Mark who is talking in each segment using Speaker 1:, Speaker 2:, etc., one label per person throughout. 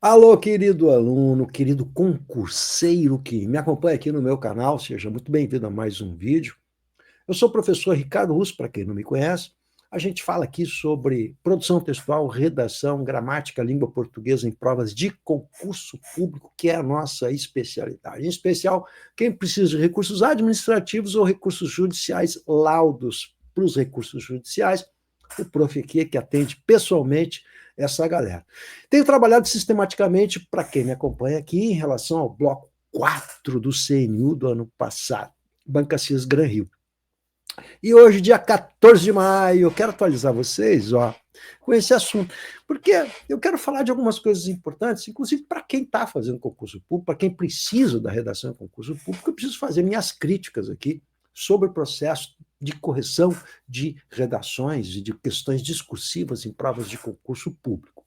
Speaker 1: Alô, querido aluno, querido concurseiro que me acompanha aqui no meu canal, seja muito bem-vindo a mais um vídeo. Eu sou o professor Ricardo Russo, para quem não me conhece. A gente fala aqui sobre produção textual, redação, gramática, língua portuguesa em provas de concurso público, que é a nossa especialidade. Em especial, quem precisa de recursos administrativos ou recursos judiciais, laudos para os recursos judiciais, o prof aqui que atende pessoalmente essa galera. Tenho trabalhado sistematicamente, para quem me acompanha aqui, em relação ao bloco 4 do CNU do ano passado, Banca CIS Gran Rio. E hoje, dia 14 de maio, eu quero atualizar vocês com esse assunto, porque eu quero falar de algumas coisas importantes, inclusive para quem está fazendo concurso público, para quem precisa da redação em concurso público, eu preciso fazer minhas críticas aqui sobre o processo de correção de redações e de questões discursivas em provas de concurso público.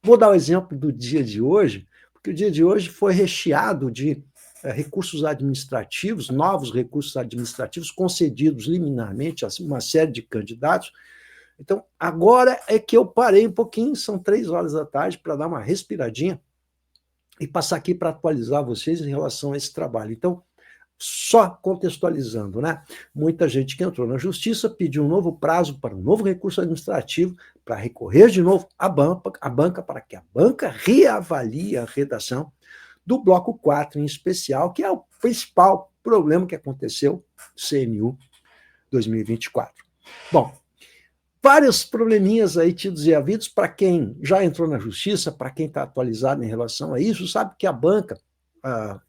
Speaker 1: Vou dar o exemplo do dia de hoje, porque o dia de hoje foi recheado de recursos administrativos, novos recursos administrativos concedidos liminarmente a uma série de candidatos. Então, agora é que eu parei um pouquinho, são 3 horas da tarde, para dar uma respiradinha e passar aqui para atualizar vocês em relação a esse trabalho. Então, só contextualizando, né? Muita gente que entrou na justiça pediu um novo prazo para um novo recurso administrativo para recorrer de novo à banca para que a banca reavalie a redação do bloco 4 em especial, que é o principal problema que aconteceu no CNU 2024. Bom, vários probleminhas aí tidos e havidos para quem já entrou na justiça, para quem está atualizado em relação a isso, sabe que a banca,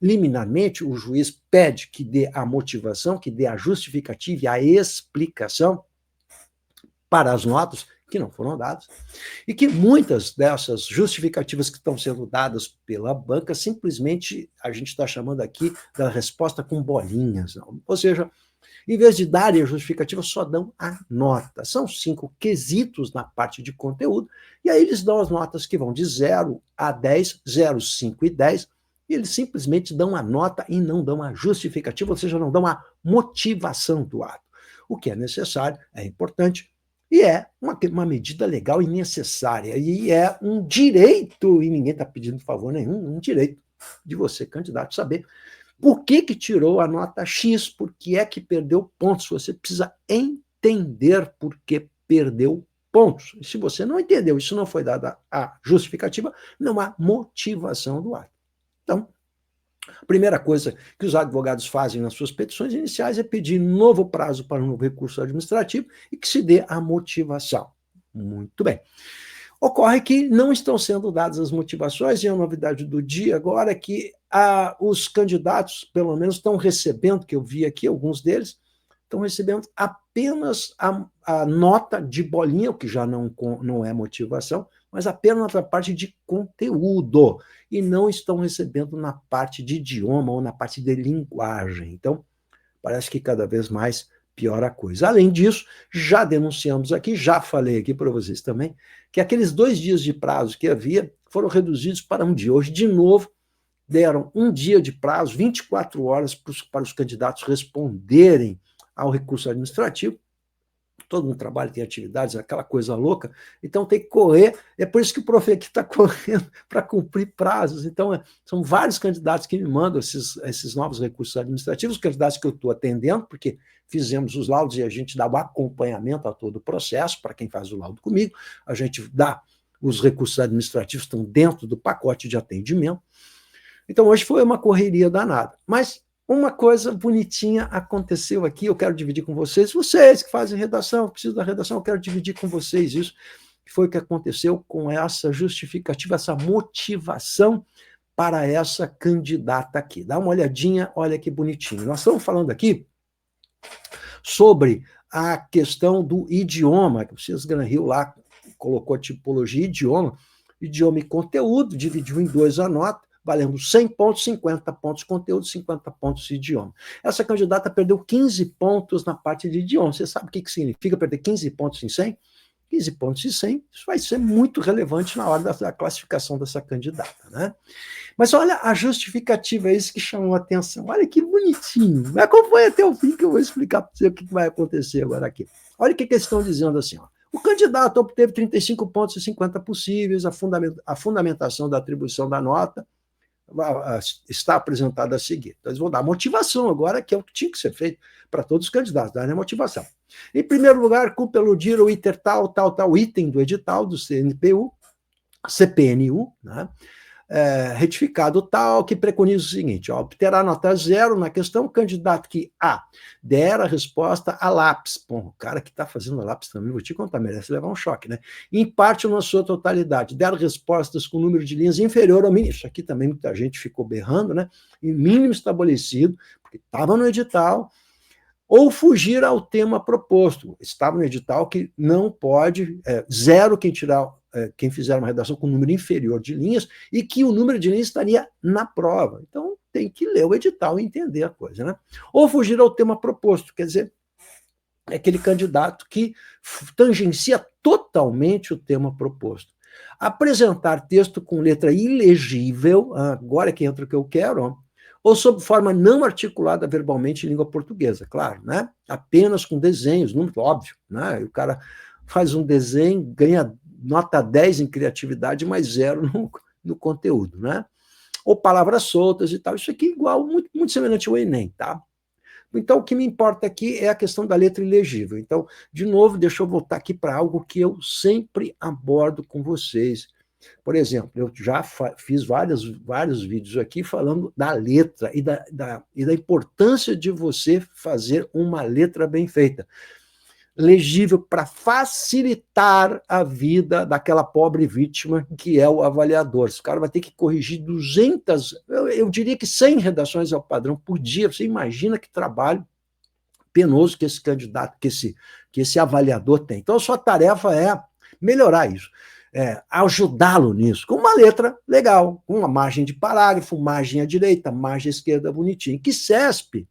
Speaker 1: liminarmente, o juiz pede que dê a motivação, que dê a justificativa e a explicação para as notas que não foram dadas, e que muitas dessas justificativas que estão sendo dadas pela banca, simplesmente a gente está chamando aqui da resposta com bolinhas. Não? Ou seja, em vez de darem a justificativa, só dão a nota. São 5 quesitos na parte de conteúdo, e aí eles dão as notas que vão de 0 a 10, 0, 5 e 10, e eles simplesmente dão a nota e não dão a justificativa, ou seja, não dão a motivação do ato. O que é necessário, é importante, e é uma medida legal e necessária, e é um direito, e ninguém está pedindo favor nenhum, um direito de você, candidato, saber por que tirou a nota X, por que é que perdeu pontos. Você precisa entender por que perdeu pontos. E se você não entendeu, isso não foi dada a justificativa, não há motivação do ato. Então, a primeira coisa que os advogados fazem nas suas petições iniciais é pedir novo prazo para um novo recurso administrativo e que se dê a motivação. Muito bem. Ocorre que não estão sendo dadas as motivações, e a novidade do dia agora é que os candidatos, pelo menos, estão recebendo, que eu vi aqui, alguns deles, estão recebendo apenas a nota de bolinha, o que já não é motivação, mas apenas na parte de conteúdo, e não estão recebendo na parte de idioma ou na parte de linguagem. Então, parece que cada vez mais piora a coisa. Além disso, já denunciamos aqui, já falei aqui para vocês também, que aqueles 2 dias de prazo que havia foram reduzidos para um dia. Hoje, de novo, deram um dia de prazo, 24 horas para os candidatos responderem ao recurso administrativo. Todo mundo trabalha, tem atividades, aquela coisa louca, então tem que correr, é por isso que o prof aqui está correndo para cumprir prazos. Então, são vários candidatos que me mandam esses novos recursos administrativos, os candidatos que eu estou atendendo, porque fizemos os laudos e a gente dá o acompanhamento a todo o processo, para quem faz o laudo comigo, a gente dá os recursos administrativos, estão dentro do pacote de atendimento. Então, hoje foi uma correria danada, mas uma coisa bonitinha aconteceu aqui, eu quero dividir com vocês, vocês que fazem redação, precisam da redação, eu quero dividir com vocês isso, que foi o que aconteceu com essa justificativa, essa motivação para essa candidata aqui. Dá uma olhadinha, olha que bonitinho. Nós estamos falando aqui sobre a questão do idioma, que o CIS Gran Rio lá colocou a tipologia idioma e conteúdo, dividiu em 2 a nota, valendo 100 pontos, 50 pontos conteúdo, 50 pontos idioma. Essa candidata perdeu 15 pontos na parte de idioma. Você sabe o que significa perder 15 pontos em 100? 15 pontos em 100, isso vai ser muito relevante na hora da classificação dessa candidata, né? Mas olha a justificativa, é isso que chamou a atenção. Olha que bonitinho. Acompanha até o fim que eu vou explicar para você o que vai acontecer agora aqui. Olha o que eles estão dizendo assim, ó. O candidato obteve 35 pontos e 50 possíveis, a fundamentação da atribuição da nota está apresentada a seguir. Então, eles vão dar motivação agora, que é o que tinha que ser feito para todos os candidatos, dar motivação. Em primeiro lugar, culpa eludir o item tal item do edital do CPNU, né? Retificado tal, que preconiza o seguinte: obterá nota 0 na questão o candidato que A, der a resposta a lápis. Bom, o cara que está fazendo a lápis também, vou te contar, merece levar um choque, né? Em parte ou na sua totalidade, der respostas com número de linhas inferior ao mínimo. Isso aqui também muita gente ficou berrando, né? Em mínimo estabelecido, porque estava no edital, ou fugir ao tema proposto. Estava no edital que não pode, zero quem fizer uma redação com número inferior de linhas, e que o número de linhas estaria na prova. Então, tem que ler o edital e entender a coisa, né? Ou fugir ao tema proposto, quer dizer, é aquele candidato que tangencia totalmente o tema proposto. Apresentar texto com letra ilegível, agora é que entra o que eu quero, ou sob forma não articulada verbalmente em língua portuguesa, claro, né? Apenas com desenhos, número óbvio, né? E o cara faz um desenho, ganha nota 10 em criatividade, mas 0 no conteúdo, né? Ou palavras soltas e tal. Isso aqui é igual, muito, muito semelhante ao Enem, tá? Então, o que me importa aqui é a questão da letra ilegível. Então, de novo, deixa eu voltar aqui para algo que eu sempre abordo com vocês. Por exemplo, eu já fiz vários vídeos aqui falando da letra e da importância de você fazer uma letra bem feita. Legível para facilitar a vida daquela pobre vítima que é o avaliador. Esse cara vai ter que corrigir 200, eu diria que 100 redações ao padrão por dia. Você imagina que trabalho penoso que esse candidato, que esse avaliador tem. Então, a sua tarefa é melhorar isso, ajudá-lo nisso, com uma letra legal, com uma margem de parágrafo, margem à direita, margem à esquerda bonitinho, que CESP,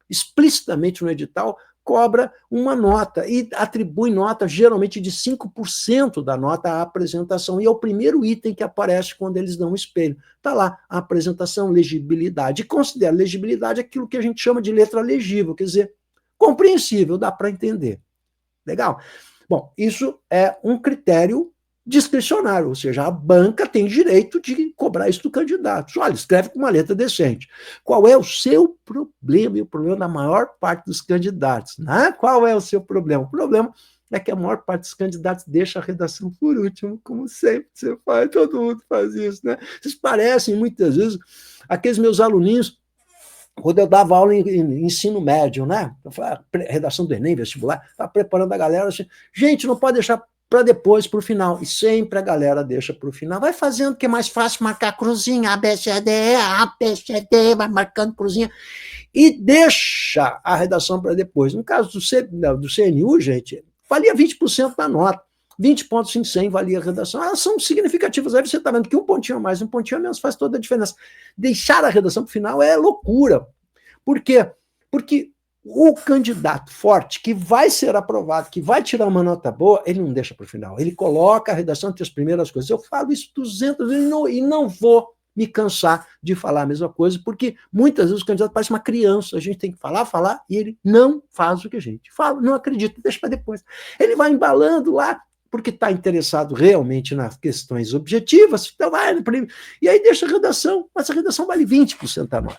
Speaker 1: explicitamente no edital, cobra uma nota e atribui nota geralmente de 5% da nota à apresentação, e é o primeiro item que aparece quando eles dão um espelho. Está lá, a apresentação, legibilidade, e considera legibilidade aquilo que a gente chama de letra legível, quer dizer, compreensível, dá para entender. Legal? Bom, isso é um critério discricionário, ou seja, a banca tem direito de cobrar isso do candidato. Olha, escreve com uma letra decente. Qual é o seu problema? E o problema da maior parte dos candidatos, né? Qual é o seu problema? O problema é que a maior parte dos candidatos deixa a redação por último, como sempre você faz, todo mundo faz isso, né? Vocês parecem, muitas vezes, aqueles meus aluninhos, quando eu dava aula em ensino médio, né? Redação do Enem, vestibular, estava preparando a galera assim, gente, não pode deixar para depois, para o final. E sempre a galera deixa para o final. Vai fazendo, que é mais fácil marcar cruzinha, A, B, C, D, E, A, B, C, D, vai marcando cruzinha. E deixa a redação para depois. No caso do CNU, gente, valia 20% da nota. 20 pontos em 100 valia a redação. Elas são significativas. Aí você está vendo que um pontinho a mais, um pontinho a menos faz toda a diferença. Deixar a redação para o final é loucura. Por quê? Porque o candidato forte, que vai ser aprovado, que vai tirar uma nota boa, ele não deixa para o final. Ele coloca a redação entre as primeiras coisas. Eu falo isso 200 vezes e não vou me cansar de falar a mesma coisa, porque muitas vezes o candidato parece uma criança. A gente tem que falar, e ele não faz o que a gente fala, não acredita, deixa para depois. Ele vai embalando lá, porque está interessado realmente nas questões objetivas, então vai, e aí deixa a redação, mas a redação vale 20% da nota.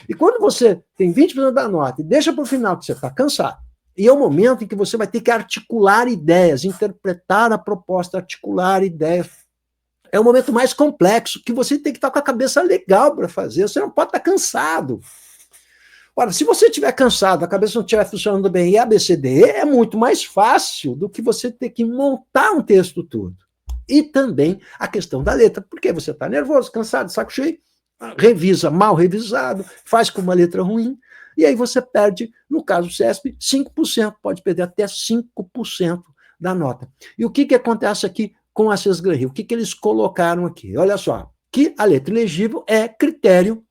Speaker 1: E quando você tem 20% da nota e deixa para o final que você está cansado, e é o momento em que você vai ter que articular ideias, interpretar a proposta, articular ideias, é o momento mais complexo, que você tem que estar com a cabeça legal para fazer, você não pode estar cansado. Ora, se você estiver cansado, a cabeça não estiver funcionando bem e ABCDE, é muito mais fácil do que você ter que montar um texto todo. E também a questão da letra, porque você está nervoso, cansado, saco cheio, revisa mal revisado, faz com uma letra ruim, e aí você perde, no caso do CESP, 5%, pode perder até 5% da nota. E o que acontece aqui com a Sesgranri? O que eles colocaram aqui? Olha só, que a letra ilegível é critério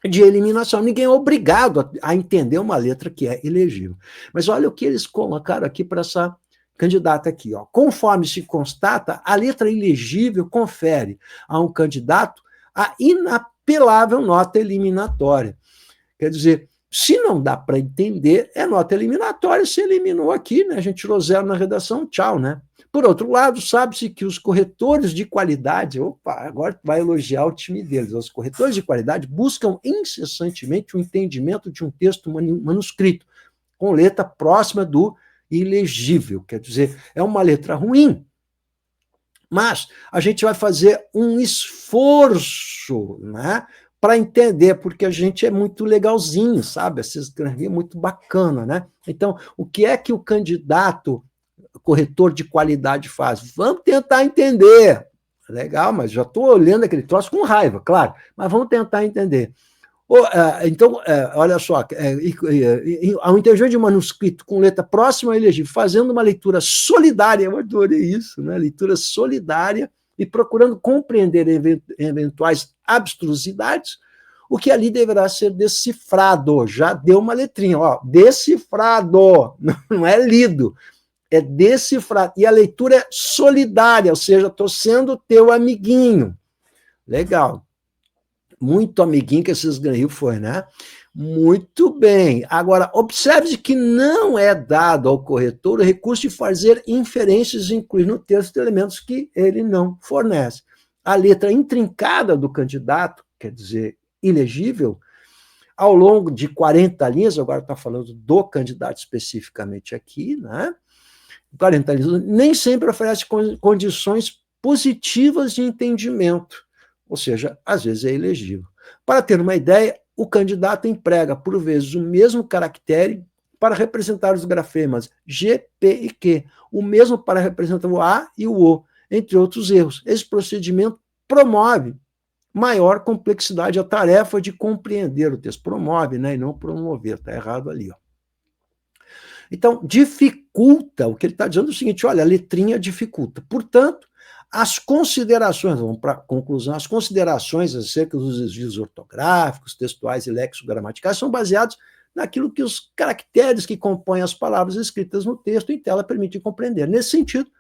Speaker 1: de eliminação. Ninguém é obrigado a entender uma letra que é ilegível. Mas olha o que eles colocaram aqui para essa candidata aqui. Ó. Conforme se constata, a letra ilegível confere a um candidato a inapelável nota eliminatória. Quer dizer, Se não dá para entender, é nota eliminatória, se eliminou aqui, né? A gente tirou 0 na redação, tchau, né? Por outro lado, sabe-se que os corretores de qualidade, opa, agora vai elogiar o time deles, os corretores de qualidade buscam incessantemente o entendimento de um texto manuscrito, com letra próxima do ilegível, quer dizer, é uma letra ruim, mas a gente vai fazer um esforço, né, para entender, porque a gente é muito legalzinho, sabe? Essa escrevia é muito bacana, né? Então, o que é que o candidato corretor de qualidade faz? Vamos tentar entender. Legal, mas já estou olhando aquele troço com raiva, claro, mas vamos tentar entender. Então, olha só, ao entendimento de um manuscrito com letra próxima ao ilegível, fazendo uma leitura solidária, eu adorei isso, né? Leitura solidária, e procurando compreender eventuais abstrusidades, o que ali deverá ser decifrado. Já deu uma letrinha, ó, decifrado, não é lido, é decifrado. E a leitura é solidária, ou seja, estou sendo teu amiguinho. Legal. Muito amiguinho que esses Granil foi, né? Muito bem. Agora, observe que não é dado ao corretor o recurso de fazer inferências e incluir no texto elementos que ele não fornece. A letra intrincada do candidato, quer dizer, ilegível, ao longo de 40 linhas, agora está falando do candidato especificamente aqui, né? 40 linhas, nem sempre oferece condições positivas de entendimento, ou seja, às vezes é ilegível. Para ter uma ideia, o candidato emprega, por vezes, o mesmo caractere para representar os grafemas G, P e Q, o mesmo para representar o A e o O, entre outros erros. Esse procedimento promove maior complexidade à tarefa de compreender o texto. Promove, né, e não promover, está errado ali, ó. Então, dificulta, o que ele está dizendo é o seguinte, olha, a letrinha dificulta. Portanto, as considerações, vamos para a conclusão, as considerações acerca dos desvios ortográficos, textuais e lexicogramaticais são baseados naquilo que os caracteres que compõem as palavras escritas no texto em tela permitem compreender. Nesse sentido,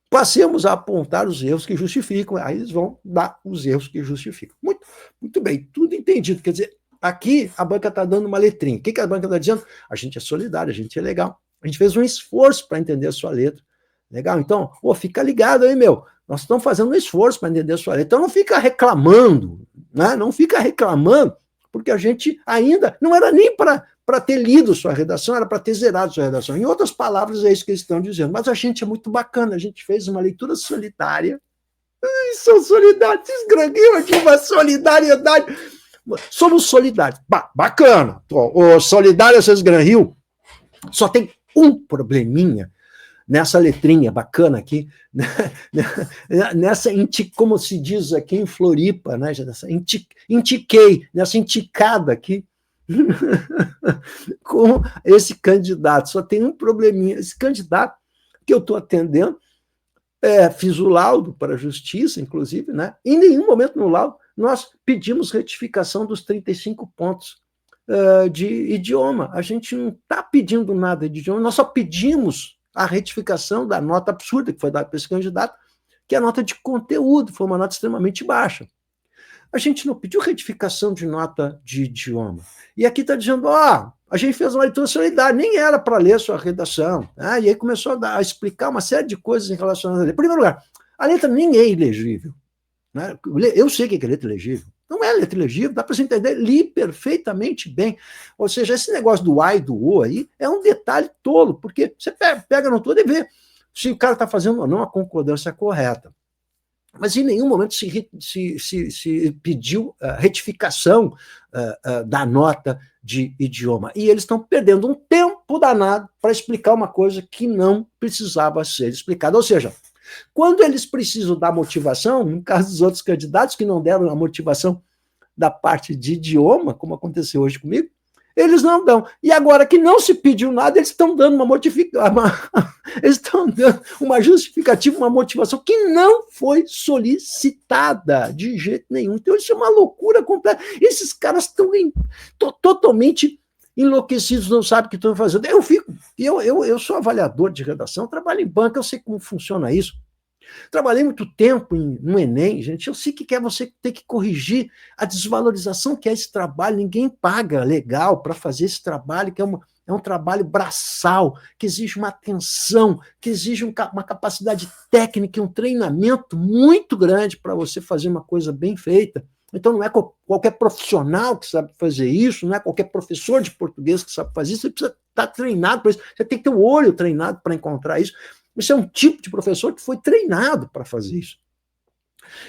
Speaker 1: passemos a apontar os erros que justificam, aí eles vão dar os erros que justificam. Muito, muito bem, tudo entendido. Quer dizer, aqui a banca está dando uma letrinha. O que a banca está dizendo? A gente é solidário, a gente é legal. A gente fez um esforço para entender a sua letra. Legal? Então, fica ligado aí, meu. Nós estamos fazendo um esforço para entender a sua letra. Então, não fica reclamando, né? Não fica reclamando, porque a gente ainda não era nem para ter lido sua redação, era para ter zerado sua redação. Em outras palavras, é isso que eles estão dizendo. Mas a gente é muito bacana, a gente fez uma leitura solitária. São solidários, esgrangueiam aqui uma solidariedade. Somos solidários. Bacana. O Solidário Vocês Granrio só tem um probleminha nessa letrinha bacana aqui, nessa, como se diz aqui em Floripa, né? Nessa inticada aqui, com esse candidato. Só tem um probleminha. Esse candidato que eu estou atendendo, fiz o laudo para a justiça, inclusive, né? Em nenhum momento no laudo nós pedimos retificação dos 35 pontos de idioma. A gente não está pedindo nada de idioma, nós só pedimos a retificação da nota absurda que foi dada para esse candidato, que é a nota de conteúdo, foi uma nota extremamente baixa. A gente não pediu retificação de nota de idioma. E aqui está dizendo, a gente fez uma leitura solidária, nem era para ler a sua redação. E aí começou a explicar uma série de coisas em relação à letra. Em primeiro lugar, a letra nem é ilegível. Né? Eu sei o que é letra ilegível. Não é letra ilegível, dá para você entender, li perfeitamente bem. Ou seja, esse negócio do A e do O aí é um detalhe tolo, porque você pega no todo e vê se o cara está fazendo ou não a concordância correta. Mas em nenhum momento se pediu retificação da nota de idioma. E eles estão perdendo um tempo danado para explicar uma coisa que não precisava ser explicada. Ou seja, quando eles precisam da motivação, no caso dos outros candidatos que não deram a motivação da parte de idioma, como aconteceu hoje comigo, eles não dão. E agora que não se pediu nada, eles estão dando eles estão dando uma justificativa, uma motivação que não foi solicitada de jeito nenhum. Então isso é uma loucura completa. Esses caras estão totalmente enlouquecidos, não sabem o que estão fazendo. Eu sou avaliador de redação, trabalho em banca, eu sei como funciona isso. Trabalhei muito tempo no Enem, gente, eu sei que é você ter que corrigir a desvalorização que é esse trabalho, ninguém paga legal para fazer esse trabalho, que é um trabalho braçal, que exige uma atenção, que exige uma capacidade técnica e um treinamento muito grande para você fazer uma coisa bem feita. Então, não é qualquer profissional que sabe fazer isso, não é qualquer professor de português que sabe fazer isso, você precisa estar treinado para isso, você tem que ter o olho treinado para encontrar isso. Você é um tipo de professor que foi treinado para fazer isso.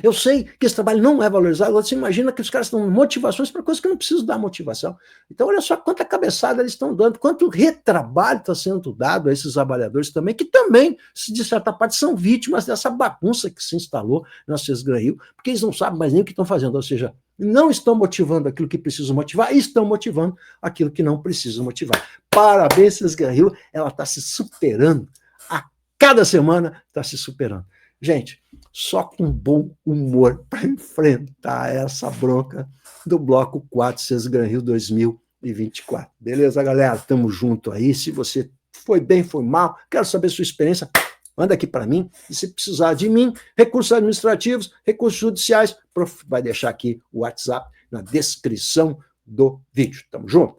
Speaker 1: Eu sei que esse trabalho não é valorizado, você imagina que os caras estão dando motivações para coisas que não precisam dar motivação. Então, olha só quanta cabeçada eles estão dando, quanto retrabalho está sendo dado a esses trabalhadores também, que também, de certa parte, são vítimas dessa bagunça que se instalou na Sesgranil, porque eles não sabem mais nem o que estão fazendo, ou seja, não estão motivando aquilo que precisam motivar e estão motivando aquilo que não precisam motivar. Parabéns, Sesgranil, ela está se superando, a cada semana está se superando. Gente, só com bom humor para enfrentar essa bronca do Bloco 4 Sesgranil 2024. Beleza, galera? Tamo junto aí. Se você foi bem, foi mal, quero saber sua experiência, manda aqui para mim. E se precisar de mim, recursos administrativos, recursos judiciais, vai deixar aqui o WhatsApp na descrição do vídeo. Tamo junto?